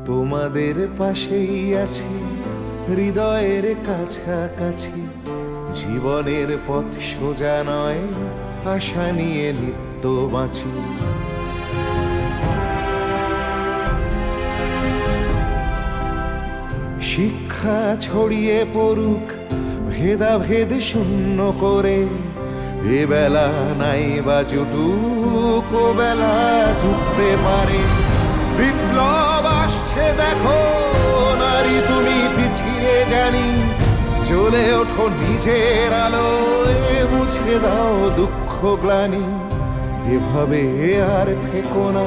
তোমাদের পাশেই আছি হৃদয়ের কাছাকাছি। জীবনের পথ সোজা নয়, আশা নিয়ে নিত্য বাঁচি। শিক্ষা ছড়িয়ে পড়ুক ভেদাভেদ শূন্য করে, এ বেলা নাই বা জুটুক ও বেলা জুটতে পারে। বিপ্লব আসছে দেখো নারী তুমি পিছিয়ে জানি, জ্বলে ওঠো নিজের আলোয়, মুছে দাও দুঃখ গ্লানি। এভাবে আর থেকো না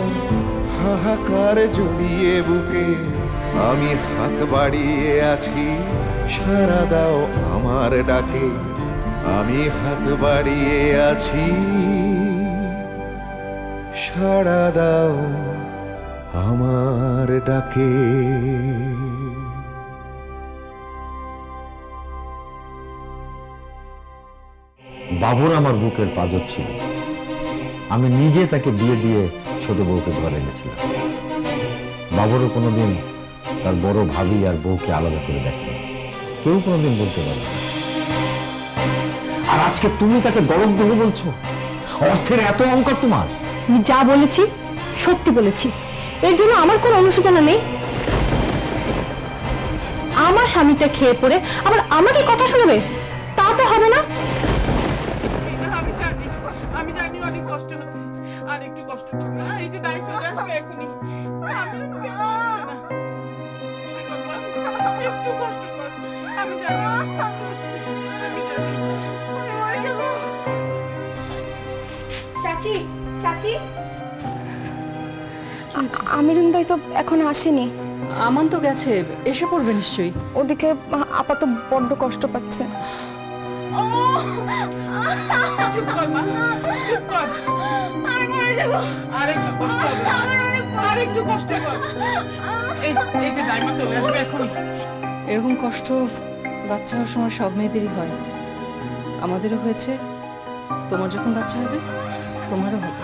হাহাকার জড়িয়ে বুকে, আমি হাত বাড়িয়ে আছি সাড়া দাও আমার ডাকে। আমি হাত বাড়িয়ে আছি সাড়া দাও আমার ডাকে। বাবুর আমার বুকের পাঁজর ছিল, আমি নিজে তাকে বিয়ে দিয়ে ছোট বউকে ঘরে এনেছিলাম। বাবুরও কোনোদিন তার বড় ভাবি আর বউকে আলাদা করে দেখেনি, কেউ কোনোদিন বলতে পারবে না। আর আজকে তুমি তাকে গরম দেবো বলছো? অর্থের এত অঙ্কর তোমার? আমি যা বলেছি সত্যি বলেছি, এর জন্য আমার কোনো অনুশোচনা নেই। আমার স্বামীটা খেয়ে পড়ে আবার আমাকে কথা শুনবে, তা তো হবে না। আমি জানি অনেক কষ্ট হচ্ছে, আর একটু কষ্ট করবে না। এই যে দায়িত্ব আসবে এখনই, একটু কষ্ট কর। আমি জানি চাচি, চাচি আমিরুন দাই তো এখন আসেনি। আমান তো গেছে, এসে পড়বে নিশ্চয়ই। ওদিকে আপা তো বড্ড কষ্ট পাচ্ছে। চুপ কর মা, চুপ কর। আমি মরে যাব। আরেকটু কষ্ট হবে, আরেকটু কষ্ট কর। এই যে দাইমা চলে আসবে এখনই। এরকম কষ্ট বাচ্চা হওয়ার সময় সব মেয়েদেরই হয়, আমাদেরও হয়েছে। তোমার যখন বাচ্চা হবে তোমারও হবে।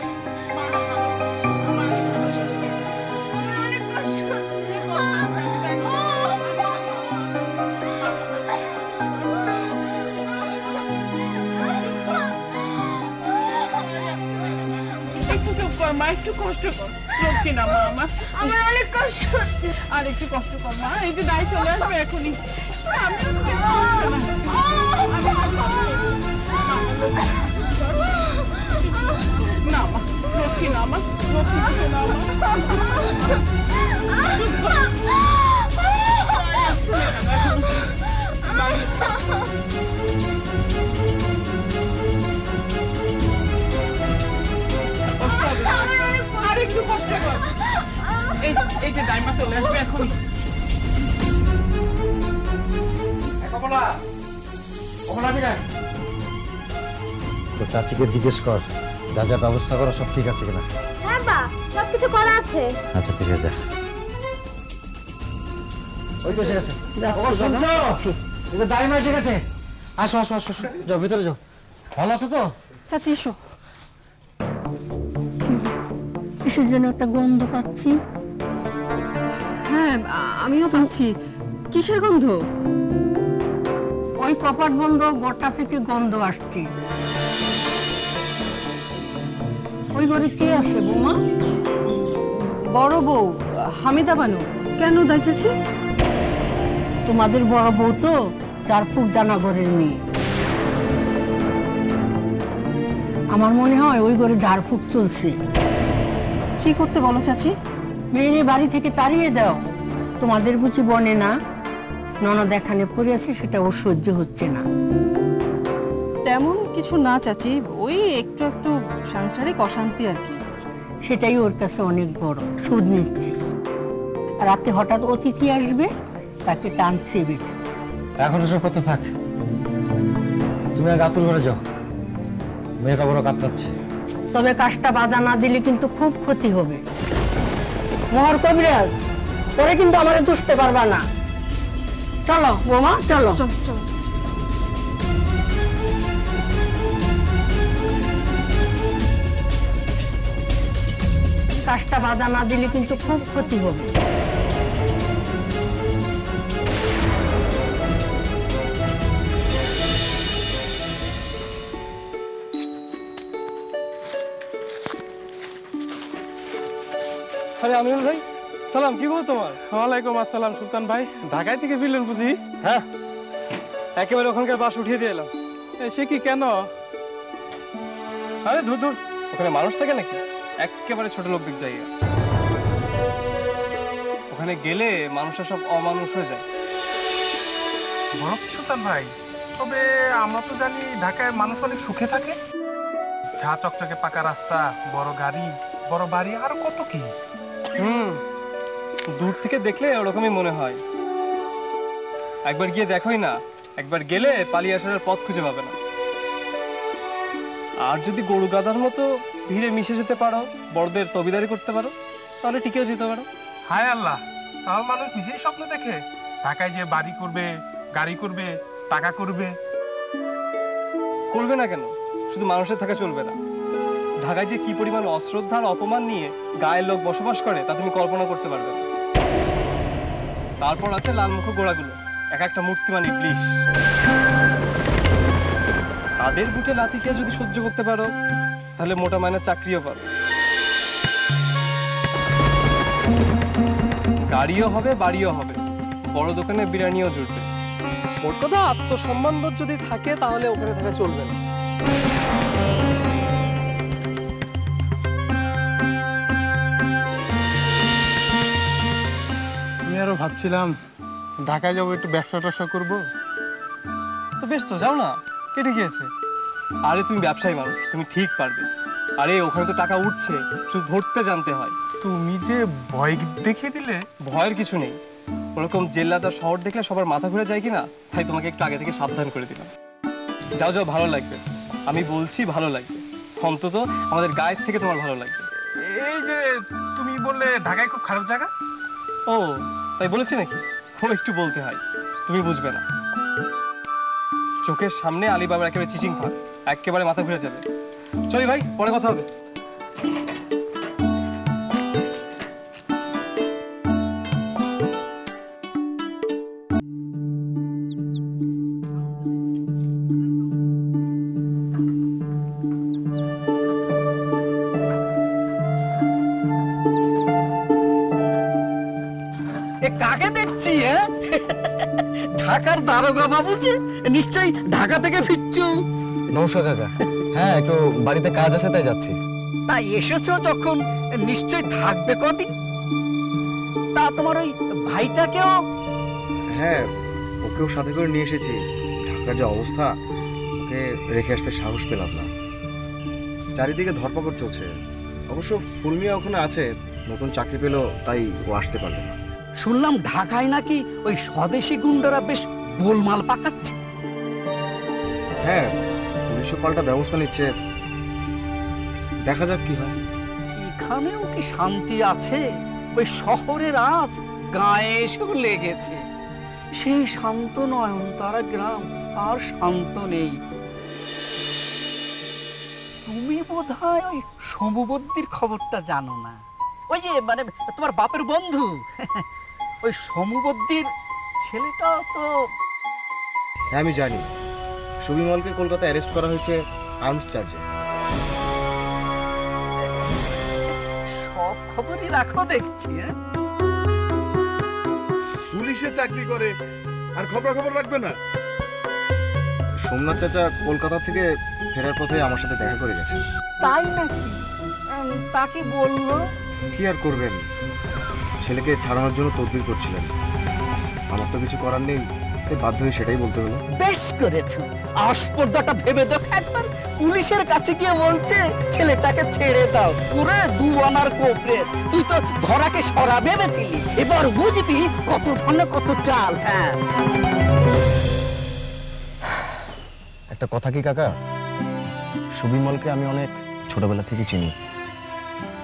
একটু চুপ কর মা, একটু কষ্ট কর। লক্ষ্মী না মা আমার, আমার অনেক কষ্ট হচ্ছে। আর একটু কষ্ট কর মা, এই যে দাই চলে আসবে এখনই। না মা, লক্ষ্মী না মা, লক্ষ্মী না মা। আর একটু কষ্ট কর। এই যে দাইমা চলে আসবে এখনই। তো চাচিকে জিজ্ঞেস কর যা যা ব্যবস্থা করো সব ঠিক আছে কিনা। হ্যাঁ বা সবকিছু করা আছে। আচ্ছা ঠিক আছে, ওই তো এসে গেছে। দাইমা এসে গেছে, আসো আসো আসো, যাও ভিতরে যাও। ভালো আছো তো? চাচি এসো। কিসের জন্য একটা গন্ধ পাচ্ছি? হ্যাঁ আমিও পাচ্ছি। কিসের গন্ধ? ওই কপাট বন্ধ গোটা থেকে গন্ধ আসছে। ওই ঘরে কে আছে বৌমা? বড় বউ হামিদা বানু। কেন দাই চাচি? তোমাদের বড় বউ তো চারফুক জানা ঘরের মেয়ে। আমার মনে হয় ওই ঘরে ঝাড়ফুঁক চলছে। কি করতে বলো চাচি? মেয়েরে বাড়ি থেকে তাড়িয়ে দাও। তোমাদের বুঝি বনে না ননদ এখানে পড়ে আছে, সেটা ওর সহ্য হচ্ছে না। তেমন কিছু না চাচি, ওই একটু একটু সাংসারিক অশান্তি আর কি। সেটাই ওর কাছে অনেক বড়, সুদ নিচ্ছে। রাতে হঠাৎ অতিথি আসবে, তাকে টানছে বেটে। এখন এসব কথা থাক, তুমি আগে আতুর ঘরে যাও, মেয়েটা বড় কাঁদছে। তবে কাজটা বাধা না দিলে কিন্তু খুব ক্ষতি হবে। মোহর কবিরাজ, পরে কিন্তু আমারে দুষতে পারবা না। চলো বৌমা, চলো। কাজটা বাধা না দিলে কিন্তু খুব ক্ষতি হবে। আরে আমিনুল ভাই, সালাম, কি বল তোমার? ওয়ালাইকুম আসসালাম সুলতান ভাই, ঢাকায় থেকে ফিরলেন বুঝি? হ্যাঁ, একেবারে ওখানকার বাস উঠিয়ে দিয়ে এলাম। সে কি, কেন? আরে ধুর ধুর, ওখানে মানুষ থাকে নাকি? একেবারে ছোট লোকদের জায়গা। ওখানে গেলে মানুষের সব অমানুষ হয়ে যায়। বরফ সুলতান ভাই, তবে আমরা তো জানি ঢাকায় মানুষ অনেক সুখে থাকে। ঝা চকচকে পাকা রাস্তা, বড় গাড়ি, বড় বাড়ি, আর কত কি। দূর থেকে দেখলে ওরকমই মনে হয়। একবার গিয়ে দেখোই না, একবার গেলে পালিয়ে আসার পথ খুঁজে পাবে না। আর যদি গরু গাধার মতো ভিড়ে মিশে যেতে পারো, বড়দের তবিদারি করতে পারো, তাহলে টিকেও যেতে পারো। হায় আল্লাহ, তাও মানুষ নিজেই স্বপ্ন দেখে ঢাকায় যে বাড়ি করবে, গাড়ি করবে, টাকা করবে। করবে না কেন? শুধু মানুষের থাকা চলবে না। ঢাকায় যে কি পরিমাণ অশ্রদ্ধা আর অপমান নিয়ে গায়ের লোক বসবাস করে তা তুমি কল্পনা করতে পারবে না। তারপর আছে লালমুখ গোড়াগুলো, এক একটা মূর্তিমান ইবলিশ। তাদের বুটে লাথিকে যদি সহ্য করতে পারো, তাহলে মোটা মাইনের চাকরিও পারো, গাড়িও হবে, বাড়িও হবে, বড় দোকানে বিরিয়ানিও জুটবে। ওর কথা, আত্মসম্মানবোধ যদি থাকে তাহলে ওখানে থাকা চলবে না। আমি আরো ভাবছিলাম ঢাকায় যাবো, একটু ব্যবসা ট্যাবসা করবো। তো বেশ, তো যাও না, কেটে গিয়েছে। আরে তুমি ব্যবসায়ী মানুষ, তুমি ঠিক পারবে। আরে ওখানে তো টাকা উঠছে, শুধু ধরতে জানতে হয়। তুমি যে ভয় দেখিয়ে দিলে। ভয়ের কিছু নেই, ওরকম জেলাদার শহর দেখলে সবার মাথা ঘুরে যায় কিনা, তাই তোমাকে একটু আগে থেকে সাবধান করে দিলাম। যাও যাও, ভালো লাগবে, আমি বলছি ভালো লাগবে, অন্তত আমাদের গায়ের থেকে তোমার ভালো লাগবে। এই যে তুমি বললে ঢাকায় খুব খারাপ জায়গা। ও তাই বলেছি নাকি? ও একটু বলতে হয়, তুমি বুঝবে না। চোখের সামনে আলিবাবার একেবারে চিচিং ফাঁক, একেবারে মাথা ঘুরে যাবে। চলি ভাই, পরে কথা হবে। কাকে দেখছি? ঢাকার দারোগা বাবু যে, নিশ্চয়ই ঢাকা থেকে ফিরছো। নমস্কার কাকা। হ্যাঁ, একটু বাড়িতে কাজ আছে তাই যাচ্ছি। তাই এসেছো যখন, নিশ্চয়ই থাকবে কদিন। তা তোমার ওই ভাইটাকেও? হ্যাঁ, ওকেও সাথে করে নিয়ে এসেছি। ঢাকার যে অবস্থা, ওকে রেখে আসতে সাহস পেলাম না। চারিদিকে ধরপাকড় চলছে। অবশ্য ফুলমিয়া ওখানে আছে, নতুন চাকরি পেলো, তাই ও আসতে পারবে না। শুনলাম ঢাকায় নাকি ওই স্বদেশি গুন্ডারা বেশ গোলমাল পাকাচ্ছে। হ্যাঁ, পুলিশও পাল্টা ব্যবস্থা নিচ্ছে, দেখা যাক কি হয়। এখানেও কি শান্তি আছে? ওই শহরের আজ গায়ে এসেও লেগেছে। সেই শান্ত নয়নতারা গ্রাম আর শান্ত নেই। তুমি বোধহয় ওই সমুবদ্দির খবরটা জানো না? ওই যে মানে তোমার বাপের বন্ধু, ওই সমুবদ্দির ছেলেটা তো। হ্যাঁ, আমি জানি। সুবিমলকে কলকাতায় অ্যারেস্ট করা হয়েছে আর্মস চার্জে। সব খবরই রাখো দেখছি। পুলিশে চাকরি করে আর খবর রাখবে না? সোমনাথ চাচা কলকাতা থেকে ফেরার পথে আমার সাথে দেখা করে গেছে। তাই নাকি? তা কি বললো? কি আর করবেন, ছেলেকে ছাড়ানোর জন্য তদবির করছিলেন। আমার তো কিছু করার নেই, তাই বাধ্য হয়ে সেটাই বলতে হলো। বেশ করেছো, আস্পর্ধাটা ভেবে দেখো একবার। পুলিশের কাছে গিয়ে বলছে ছেলেটাকে ছেড়ে দাও, পুরো 2 আনার কোপরে। তুই তো ধরাকে সরা ভেবেছিলি, এবার বুঝবি কত ধনে কত চাল। হ্যাঁ, একটা কথা কি কাকা, সুবিমলকে আমি অনেক ছোটবেলা থেকে চিনি,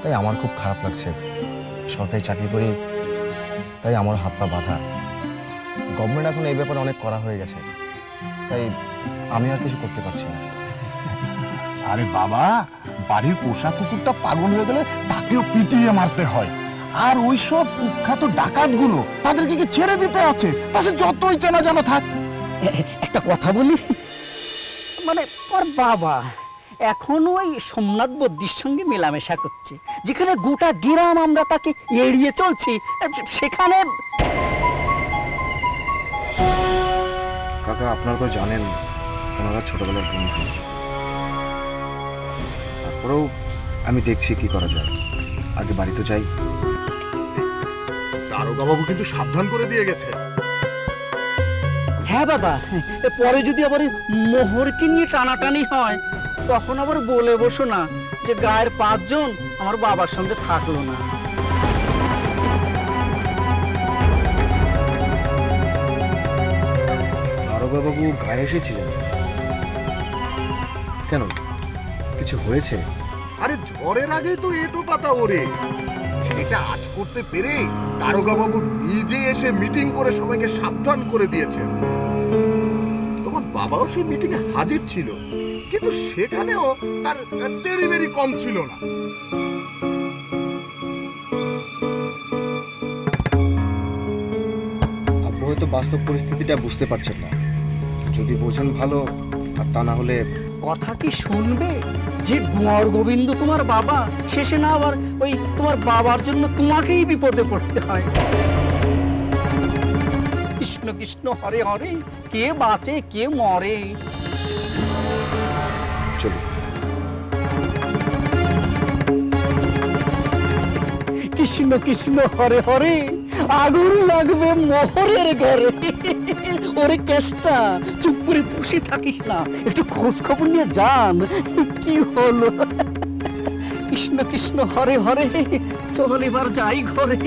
তাই আমার খুব খারাপ লাগছে। সরকারি চাকরি করি, তাই আমার হাত পা বাঁধা। গভর্নমেন্ট এখন এই ব্যাপারে অনেক করা হয়ে গেছে, তাই আমি আর কিছু করতে পারছি না। আরে বাবা, বাড়ির পোষা কুকুরটা পাগল হয়ে গেলে তাকেও পিটিয়ে মারতে হয়। আর ওইসব কুখ্যাত ডাকাতগুলো, তাদেরকে কি ছেড়ে দিতে আছে? তাতে যতই চেনা জানা থাক। একটা কথা বলি, মানে তোর বাবা এখনো ওই সোমনাথ বদ্দির সঙ্গে মেলামেশা করছে, যেখানে গোটা গ্রাম আমরা তাকে এড়িয়ে চলছি, সেখানে। কাকা আপনারা তো জানেন ওনারা ছোটবেলার বন্ধু, তারপরেও আমি দেখছি কি করা যায়। আগে বাড়িতে যাই। দারোগা বাবু কিন্তু সাবধান করে দিয়ে গেছে। হ্যাঁ বাবা, পরে যদি আবার মোহরকে নিয়ে টানাটানি হয় তখন আবার বলে বসো না যে গায়ের 5 জন আমার বাবার সঙ্গে থাকলো না। দারোগা বাবু গায়ে এসেছিলেন কেন? কিছু হয়েছে? আরে ঝড়ের আগে তো এটো পাতা ওরে, সেটা আজ করতে পেরে দারোগা বাবু নিজে এসে মিটিং করে সবাইকে সাবধান করে দিয়েছেন। তোমার বাবাও সেই মিটিং এ হাজির ছিল, কিন্তু সেখানেও তার তেড়িবেড়ি কম ছিল না। আব্বু হয়তো বাস্তব পরিস্থিতিটা বুঝতে পারছেন না। যদি বোঝেন ভালো, আর তা না হলে। কথা কি শুনবে যে গোয়ার গোবিন্দ তোমার বাবা, শেষে না আবার ওই তোমার বাবার জন্য তোমাকেই বিপদে পড়তে হয়। কৃষ্ণ কৃষ্ণ হরে হরে, কে বাঁচে কে মরে। চলো। কৃষ্ণ কৃষ্ণ হরে হরে, আগুন লাগবে মোহরের ঘরে। ওরে কেষ্টা, চুপ করে বসে থাকিস না, একটু খোঁজ খবর নিয়ে জান কি হলো। কৃষ্ণ কৃষ্ণ হরে হরে, চল এবার যাই ঘরে।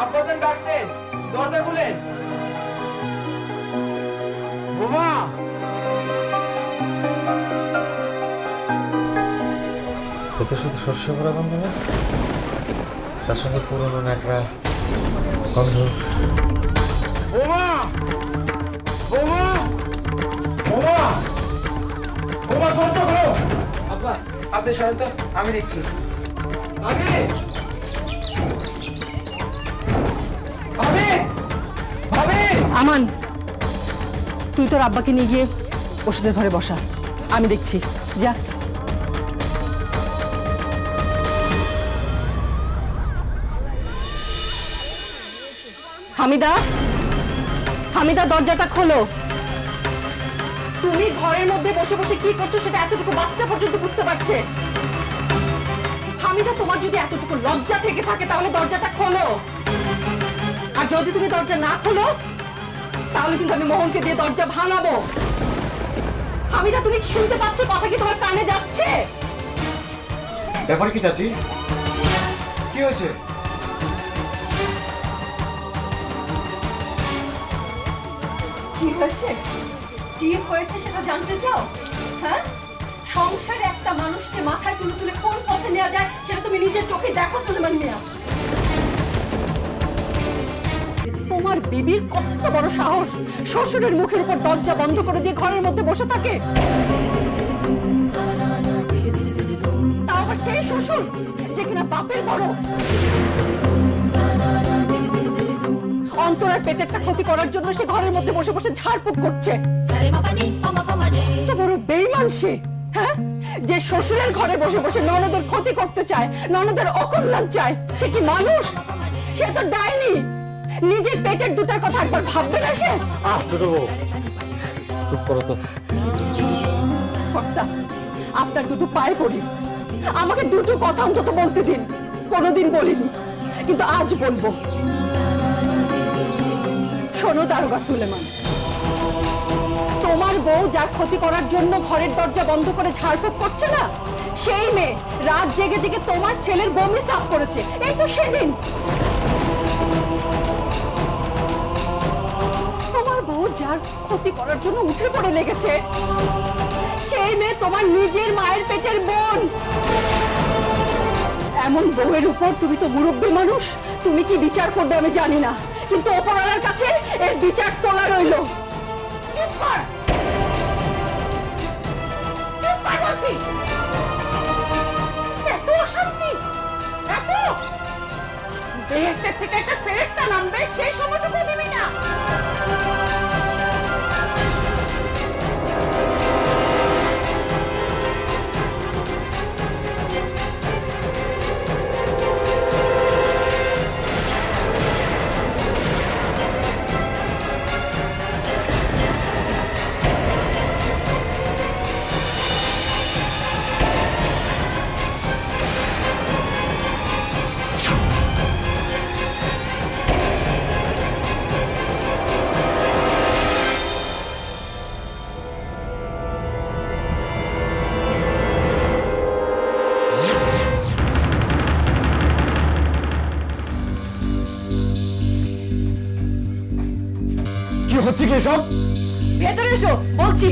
আব্বাজান ডাকছেন, দরজা খুলেন। বোমা, খেতে শুধু শস্য করা গন্ধ না, তার সঙ্গে পুরনো ন্যাকড়া গন্ধ। বোমা, বোমা, বোমা, বোমা, দরজা খোলো। আব্বা, আপনি সরেন তো, আমি দেখছি। আমান, তুই তোর আব্বাকে নিয়ে গিয়ে ওষুধের ঘরে বসা, আমি দেখছি। যা। হামিদা, হামিদা, দরজাটা খোলো। তুমি ঘরের মধ্যে বসে বসে কি করছো সেটা এতটুকু বাচ্চা পর্যন্ত বুঝতে পারছে। হামিদা, তোমার যদি এতটুকু লজ্জা থেকে থাকে তাহলে দরজাটা খোলো, আর যদি তুমি দরজা না খোলো তাহলে কিন্তু আমি মোহনকে দিয়ে দরজা ভাঙাবো। হামিদা, তুমি শুনতে পাচ্ছ? কথা কি তোমার কানে যাচ্ছে? ব্যাপার কি চাচি? কি হয়েছে? কি হয়েছে? কি হয়েছে সেটা জানতে চাও? হ্যাঁ, সংসারে একটা মানুষকে মাথায় তুলে তুলে কোন পথে নেওয়া যায় সেটা তুমি নিজের চোখে দেখো সুলেমান মিয়া। তোমার বিবির কত বড় সাহস, শ্বশুরের মুখের উপর দরজা বন্ধ করে দিয়ে ঘরের মধ্যে বসে থাকে। তাও আবার সেই শ্বশুর যে কিনা বাপের বড়। অন্তরার পেটেরটা ক্ষতি করার জন্য সে ঘরের মধ্যে বসে বসে ঝাড়ফুঁক করছে। তো বড় বেঈমান সে, হ্যাঁ, যে শ্বশুরের ঘরে বসে বসে ননদের ক্ষতি করতে চায়, ননদের অকল্যাণ চায়। সে কি মানুষ? সে তো ডাইনি। নিজের পেটের দুটার কথা একবার ভাববে না সে? ছোট বউ, চুপ করো তো। কর্তা, আপনার দুটো পায়ে পড়ি, আমাকে দুটো কথা অন্তত বলতে দিন। কোনোদিন বলিনি, কিন্তু আজ বলবো। শোনো দারোগা সুলেমান, বউ যার ক্ষতি করার জন্য ঘরের দরজা বন্ধ করে ঝাড়ফুঁক করছে না, সেই মেয়ে রাত জেগে জেগে তোমার ছেলের বমি সাফ করেছে। এই তো সেদিন তোমার বউ যার ক্ষতি করার জন্য উঠে পড়ে লেগেছে, সেই মেয়ে তোমার নিজের মায়ের পেটের বোন। এমন বউয়ের উপর তুমি তো মুরব্বী মানুষ, তুমি কি বিচার করবে আমি জানি না, কিন্তু ওপরওয়ালার কাছে এর বিচার তোলা রইল। চুপ কর, চুপ কর বলছি। এত অশান্তি, এত বেহেশতের থেকে একটা ফেরেশতা নামবে সেই সময়টুকু দিবি না। কি হচ্ছে কি এসব? ভেতরে এসো বলছি।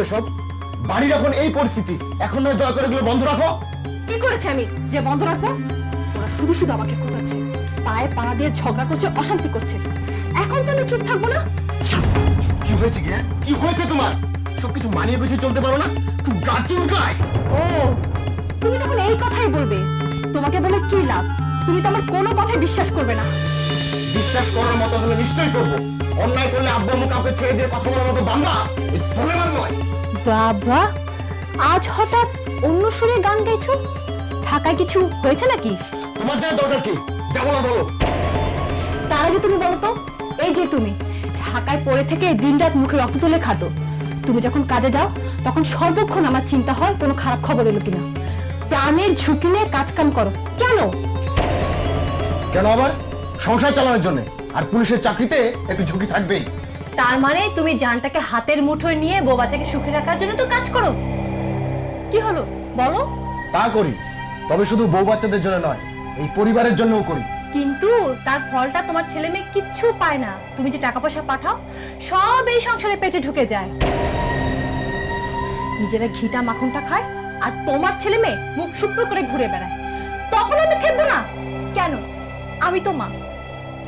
এসব বাড়ির এখন এই পরিস্থিতি, এখন নয় দয়া করে এগুলো বন্ধ রাখো। কি করেছে আমি যে বন্ধ রাখবো? ওরা শুধু শুধু আমাকে খোঁচাচ্ছে, পায়ে পা দিয়ে ঝগড়া করছে, অশান্তি করছে। এখন তো আমি চুপ থাকবো না। কি হয়েছে কি? কি হয়েছে তোমার? সবকিছু মানিয়ে গুছিয়ে চলতে পারো না? খুব গা চুলকায়। ও, তুমি তখন এই কথাই বলবে? তোমাকে বলে কি লাভ? তুমি তো আমার কোনো কথাই বিশ্বাস করবে না। বিশ্বাস করার মতো হলে নিশ্চয়ই করবো। অন্যায় করলে আব্বু আম্মু কাউকে ছেড়ে দিয়ে কথা বলার মতো বান্দা এই সুলেমান নয়। বাবা, আজ হঠাৎ অন্য সুরে গান গাইছো? ঢাকায় কিছু হয়েছে নাকি? তোমার জানার দরকার কি? যাবো না বলো। তার আগে তুমি বলো তো, এই যে তুমি ঢাকায় পড়ে থেকে দিনরাত মুখে রক্ত তুলে খাটো, তুমি যখন কাজে যাও তখন সর্বক্ষণ আমার চিন্তা হয় কোনো খারাপ খবর এলো কিনা। প্রাণের ঝুঁকি নিয়ে কাজ কাম করো কেন? কেন আবার? সংসার চালানোর জন্য। আর পুলিশের চাকরিতে একটু ঝুঁকি থাকবেই। তার মানে তুমি জানটাকে হাতের মুঠোয় নিয়ে বউ বাচ্চাকে সুখে রাখার জন্য তো কাজ করো। কি হলো বলো? তা করি, তবে শুধু বউ বাচ্চাদের জন্য নয়, এই পরিবারের জন্যও করি। কিন্তু তার ফলটা তোমার ছেলে মেয়ে কিচ্ছু পায় না। তুমি যে টাকা পয়সা পাঠাও সব এই সংসারে পেটে ঢুকে যায়। নিজেরা ঘিটা মাখনটা খায় আর তোমার ছেলে মেয়ে মুখ শুকনো করে ঘুরে বেড়ায়। তখন আমি খেলবো না কেন? আমি তো মা,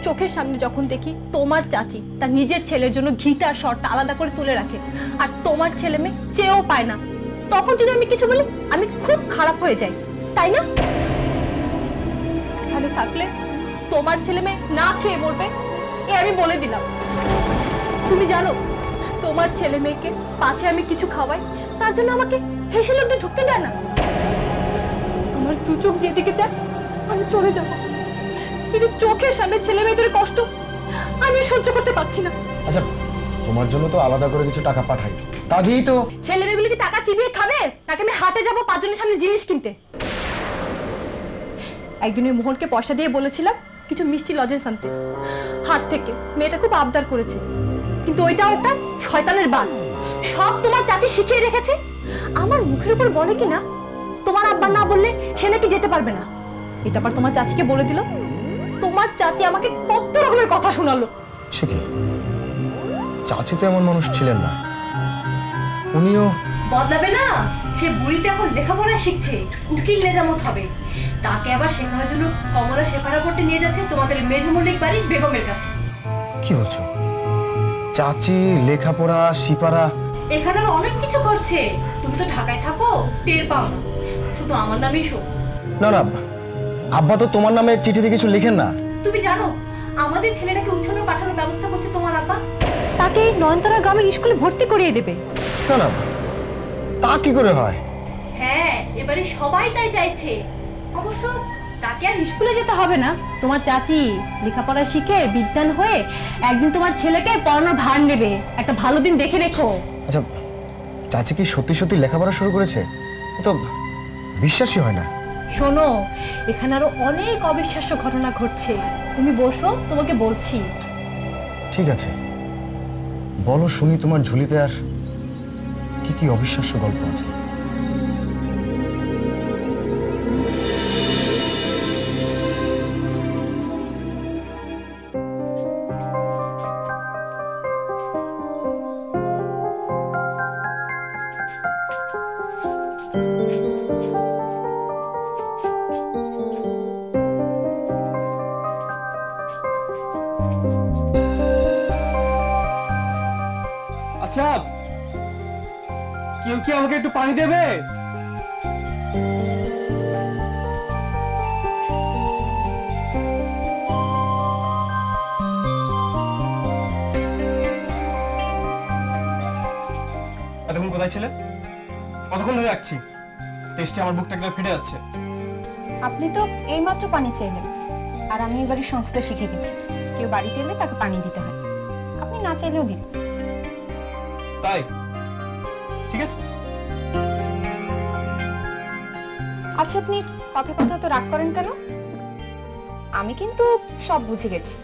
চোখের সামনে যখন দেখি তোমার চাচি তার নিজের ছেলের জন্য ঘিটা আর শরটা আলাদা করে তুলে রাখে আর তোমার ছেলে মেয়ে চেয়েও পায় না, তখন যদি আমি কিছু বলি আমি খুব খারাপ হয়ে যাই, তাই না? এখানে থাকলে তোমার ছেলে মেয়ে না খেয়ে মরবে, এ আমি বলে দিলাম। তুমি জানো তোমার ছেলে মেয়েকে পাছে আমি কিছু খাওয়াই, তার জন্য আমাকে হেসে লোকদের ঢুকতে দেয় না। আমার দু চোখ যেদিকে যায় আমি চলে যাব, কিন্তু চোখের সামনে ছেলে মেয়েদের কষ্ট আমি সহ্য করতে পারছি না। আচ্ছা, তোমার জন্য তো আলাদা করে কিছু টাকা পাঠাই, তা দিয়েই তো। ছেলে মেয়েগুলো কি টাকা চিবিয়ে খাবে নাকি আমি হাটে যাবো পাঁচজনের সামনে জিনিস কিনতে? একদিন ওই মোহনকে পয়সা দিয়ে বলেছিলাম কিছু মিষ্টি লজেন্স আনতে হাট থেকে। মেয়েটা খুব আবদার করেছে, কিন্তু ওইটাও একটা শয়তানের বান। সব তোমার চাচি শিখিয়ে রেখেছে। আমার মুখের উপর বলে কি না তোমার আব্বা না বললে সে নাকি যেতে পারবে না। এটা আবার তোমার চাচিকে বলে দিল। তোমার চাচি আমাকে কত রকমের কথা শোনালো। সে কি? চাচি তো এমন মানুষ ছিলেন না, উনিও বদলাবে না। সে বুড়িতে এখন লেখাপড়া শিখছে, উকিল নেজামত হবে। তাকে আবার শেখানোর জন্য কমলা শেফারা পড়তে নিয়ে যাচ্ছে তোমাদের মেজ মল্লিক বাড়ির বেগমের কাছে। কি বলছো? চাচি লেখাপড়া শিপারা এখানে আর অনেক কিছু করছে। তুমি তো ঢাকায় থাকো, টের পাও না। শুধু আমার নামেই শো। না না, আব্বা তো তোমার নামে চিঠিতে কিছু লিখেন না। তুমি জানো আমাদের ছেলেটাকে উচ্ছন্ন পাঠানোর ব্যবস্থা করছে তোমার আব্বা। তাকে নয়নতারা গ্রামের স্কুলে ভর্তি করিয়ে দেবে। না না, তা কি করে হয়? হ্যাঁ, এবারে সবাই তাই চাইছে। অবশ্য তাকে আর স্কুলে যেতে হবে না, তোমার চাচি লেখাপড়া শিখে বিদ্যান হয়ে একদিন তোমার ছেলেকে পড়ানোর ভার নেবে। একটা ভালো দিন দেখে রেখো। আচ্ছা, চাচি কি সত্যি সত্যি লেখাপড়া শুরু করেছে? তো বিশ্বাসই হয় না। শোনো, এখানে আরো অনেক অবিশ্বাস্য ঘটনা ঘটছে। তুমি বসো, তোমাকে বলছি। ঠিক আছে, বলো শুনি তোমার ঝুলিতে আর কি কি অবিশ্বাস্য গল্প আছে। আচ্ছা, কেউ কি আমাকে একটু পানি দেবে? এতক্ষণ কোথায় ছিলে? কতক্ষণ ধরে রাখছি? টেস্টে আমার বুকটা একবার ফেটে যাচ্ছে। আপনি তো এইমাত্র পানি চাইলেন, আর আমি এবারে সংস্কৃত শিখে গেছি, কেউ বাড়িতে এলে তাকে পানি দিতে হয়, আপনি না চাইলেও দিন। তাই ঠিক আছে। আচ্ছা, আপনি কথা কথা তো রাগ করেন কেন? আমি কিন্তু সব বুঝে গেছি,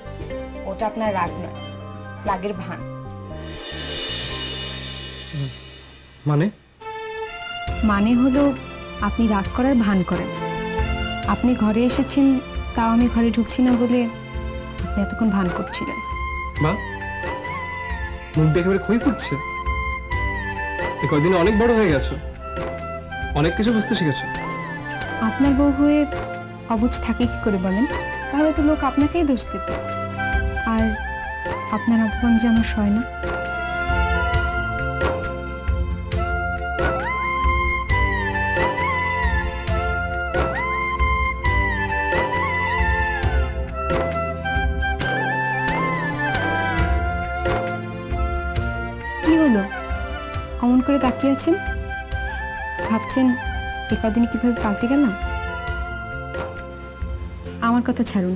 ওটা আপনার রাগ নয়, রাগের ভান। মানে হলো আপনি রাগ করার ভান করেন। আপনি ঘরে এসেছেন, তাও আমি ঘরে ঢুকছি না বলে আপনি এতক্ষণ ভান করছিলেন। মা, মুখ দেখে এবারে খই ফুটছে। এই কয়দিনে অনেক বড় হয়ে গেছো, অনেক কিছু বুঝতে শিখেছো। আপনার বউ হয়ে অবুঝ থাকে কি করে বলেন? তাহলে তো লোক আপনাকেই দোষ দেবে, আর আপনার অপমান যে আমার সয় না। কি হলো, অমন করে তাকিয়ে আছেন? ভাবছেন এ কদিনে কিভাবে পাল্টে গেলাম? আমার কথা ছাড়ুন,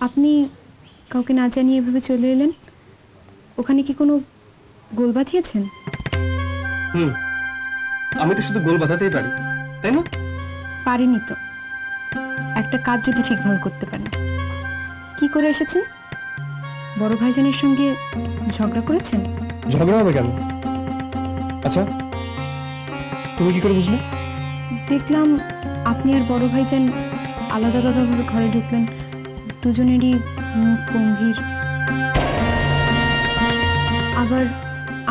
আপনি কাউকে না জানিয়ে এভাবে চলে এলেন। ওখানে কি কোনো গোল বাঁধিয়েছেন? আমি তো শুধু গোল বাঁধাতেই পারি, তাই না? পারিনি তো। একটা কাজ যদি ঠিকভাবে করতে পারেন। কি করে এসেছেন? বড় ভাইজানের সঙ্গে ঝগড়া করেছেন? ঝগড়া হবে কেন? আচ্ছা, তুমি কি করে বুঝলে? দেখলাম আপনি আর বড় ভাইজান আলাদা আলাদাভাবে ঘরে ঢুকলেন, দুজনেরই মুখ গম্ভীর। আবার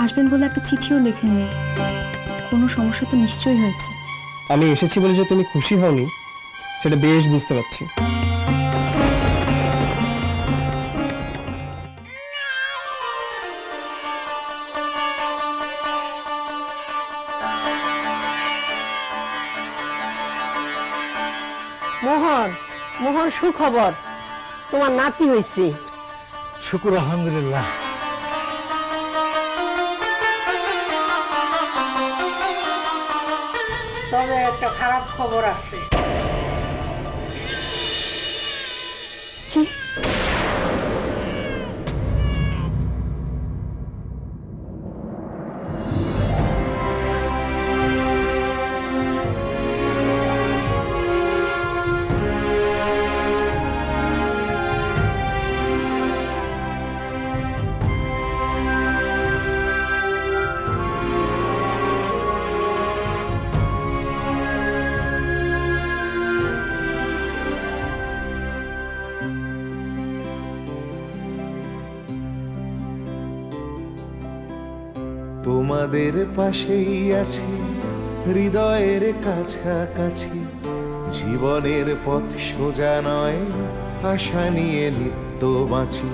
আসবেন বলে একটা চিঠিও লেখেননি। কোনো সমস্যা তো নিশ্চয়ই হয়েছে। আমি এসেছি বলে যে তুমি খুশি হওনি সেটা বেশ বুঝতে পারছি। মোহন, মোহন, সুখবর, তোমার নাতি হয়েছে। শুকুর আলহামদুলিল্লাহ। তবে একটা খারাপ খবর আছে। কি? তোমাদের পাশেই আছি, হৃদয়ের কাছাকাছি, জীবনের পথ সোজা নয়, আশা নিয়ে নিত্য বাঁচি।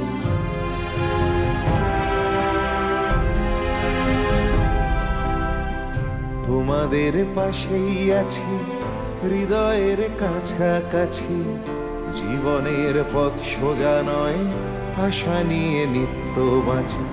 তোমাদের পাশেই আছি, হৃদয়ের কাছাকাছি, জীবনের পথ সোজা নয়, আশা নিয়ে নিত্য বাঁচি।